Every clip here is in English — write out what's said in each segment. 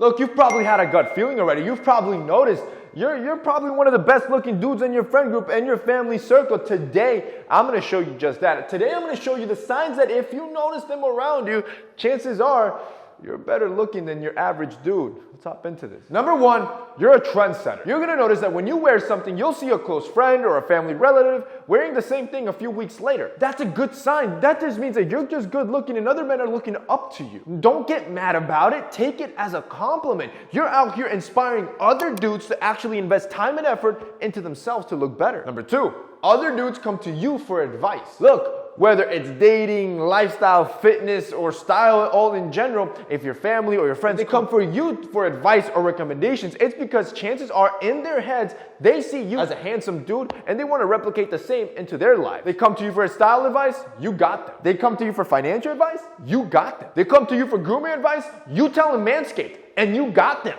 Look, you've probably had a gut feeling already. You've probably noticed you're probably one of the best looking dudes in your friend group and your family circle. Today, I'm going to show you just that. Today, I'm going to show you the signs that if you notice them around you, chances are you're better looking than your average dude. Let's hop into this. Number one, you're a trendsetter. You're going to notice that when you wear something, you'll see a close friend or a family relative wearing the same thing a few weeks later. That's a good sign. That just means that you're just good looking and other men are looking up to you. Don't get mad about it. Take it as a compliment. You're out here inspiring other dudes to actually invest time and effort into themselves to look better. Number two, other dudes come to you for advice. Look, whether it's dating, lifestyle, fitness, or style all in general, if your family or your friends, they come for you for advice or recommendations, it's because chances are in their heads, they see you as a handsome dude and they want to replicate the same into their life. They come to you for style advice, you got them. They come to you for financial advice, you got them. They come to you for grooming advice, you tell them Manscaped, and you got them.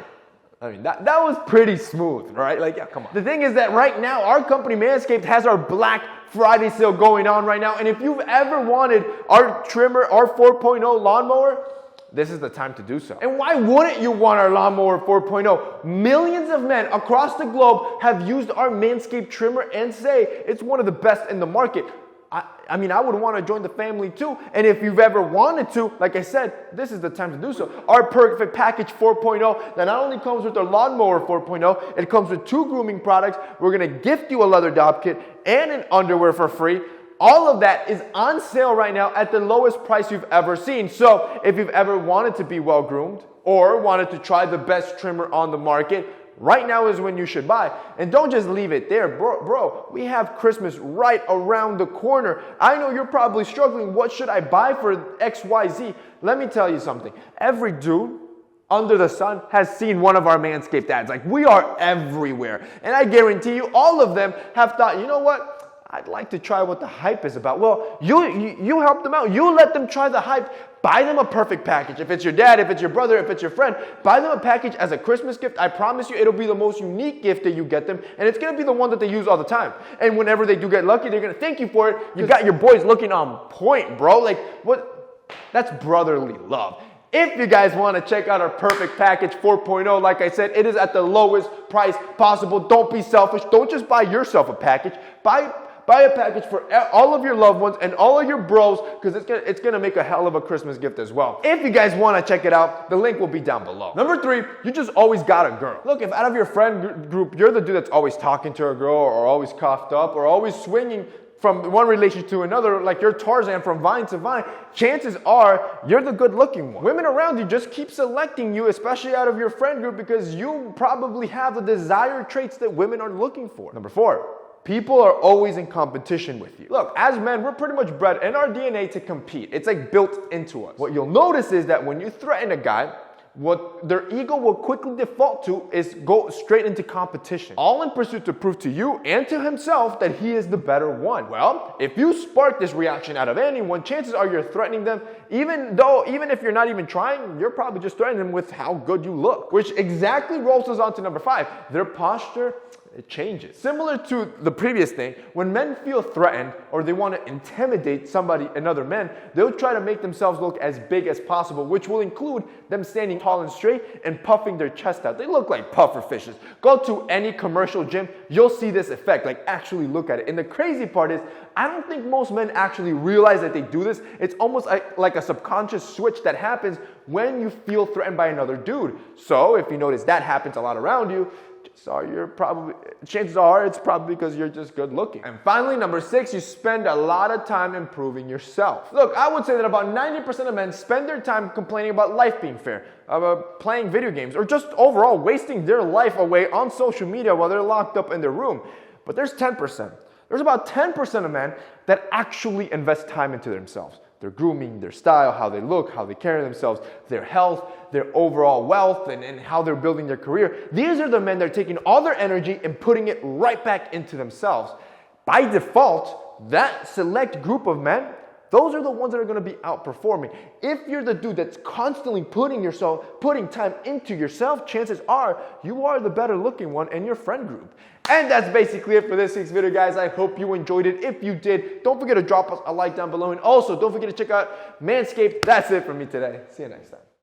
I mean, that was pretty smooth, right? Like, yeah, come on. The thing is that right now, our company Manscaped has our Black Friday sale going on right now. And if you've ever wanted our trimmer, our 4.0 lawnmower, this is the time to do so. And why wouldn't you want our lawnmower 4.0? Millions of men across the globe have used our Manscaped trimmer and say it's one of the best in the market. I mean, I would want to join the family too. And if you've ever wanted to, like I said, this is the time to do so. Our Perfect Package 4.0 that not only comes with the Lawnmower 4.0, it comes with 2 grooming products. We're going to gift you a leather dopp kit and an underwear for free. All of that is on sale right now at the lowest price you've ever seen. So if you've ever wanted to be well groomed or wanted to try the best trimmer on the market, right now is when you should buy. And don't just leave it there, bro. We have Christmas right around the corner. I know you're probably struggling. What should I buy for XYZ? Let me tell you something. Every dude under the sun has seen one of our Manscaped ads. Like, we are everywhere. And I guarantee you, all of them have thought, you know what? I'd like to try what the hype is about. Well, you help them out. You let them try the hype. Buy them a perfect package. If it's your dad, if it's your brother, if it's your friend, buy them a package as a Christmas gift. I promise you it'll be the most unique gift that you get them, and it's going to be the one that they use all the time. And whenever they do get lucky, they're going to thank you for it. You got your boys looking on point, bro. Like, what? That's brotherly love. If you guys want to check out our Perfect Package 4.0, like I said, it is at the lowest price possible. Don't be selfish. Don't just buy yourself a package. Buy a package for all of your loved ones and all of your bros, because it's gonna make a hell of a Christmas gift as well. If you guys want to check it out, the link will be down below. Number 3, you just always got a girl. Look, if out of your friend group, you're the dude that's always talking to a girl or always coughed up or always swinging from one relationship to another, like you're Tarzan from vine to vine, chances are you're the good looking one. Women around you just keep selecting you, especially out of your friend group, because you probably have the desired traits that women are looking for. Number 4, people are always in competition with you. Look, as men, we're pretty much bred in our DNA to compete. It's like built into us. What you'll notice is that when you threaten a guy, what their ego will quickly default to is go straight into competition, all in pursuit to prove to you and to himself that he is the better one. Well, if you spark this reaction out of anyone, chances are you're threatening them, even if you're not even trying, you're probably just threatening them with how good you look, which exactly rolls us on to number 5. Their posture, it changes. Similar to the previous thing, when men feel threatened or they want to intimidate another man, they'll try to make themselves look as big as possible, which will include them standing tall and straight and puffing their chest out. They look like puffer fishes. Go to any commercial gym, you'll see this effect. Like, actually look at it. And the crazy part is, I don't think most men actually realize that they do this. It's almost like a subconscious switch that happens when you feel threatened by another dude. So if you notice that happens a lot around you, chances are it's probably because you're just good looking. And finally, number 6, you spend a lot of time improving yourself. Look, I would say that about 90% of men spend their time complaining about life being fair, about playing video games, or just overall wasting their life away on social media while they're locked up in their room. But there's 10%. There's about 10% of men that actually invest time into themselves. Their grooming, their style, how they look, how they carry themselves, their health, their overall wealth, and how they're building their career. These are the men that are taking all their energy and putting it right back into themselves. By default, that select group of men, those are the ones that are going to be outperforming. If you're the dude that's constantly putting time into yourself, chances are you are the better looking one in your friend group. And that's basically it for this week's video, guys. I hope you enjoyed it. If you did, don't forget to drop us a like down below. And also, don't forget to check out Manscaped. That's it for me today. See you next time.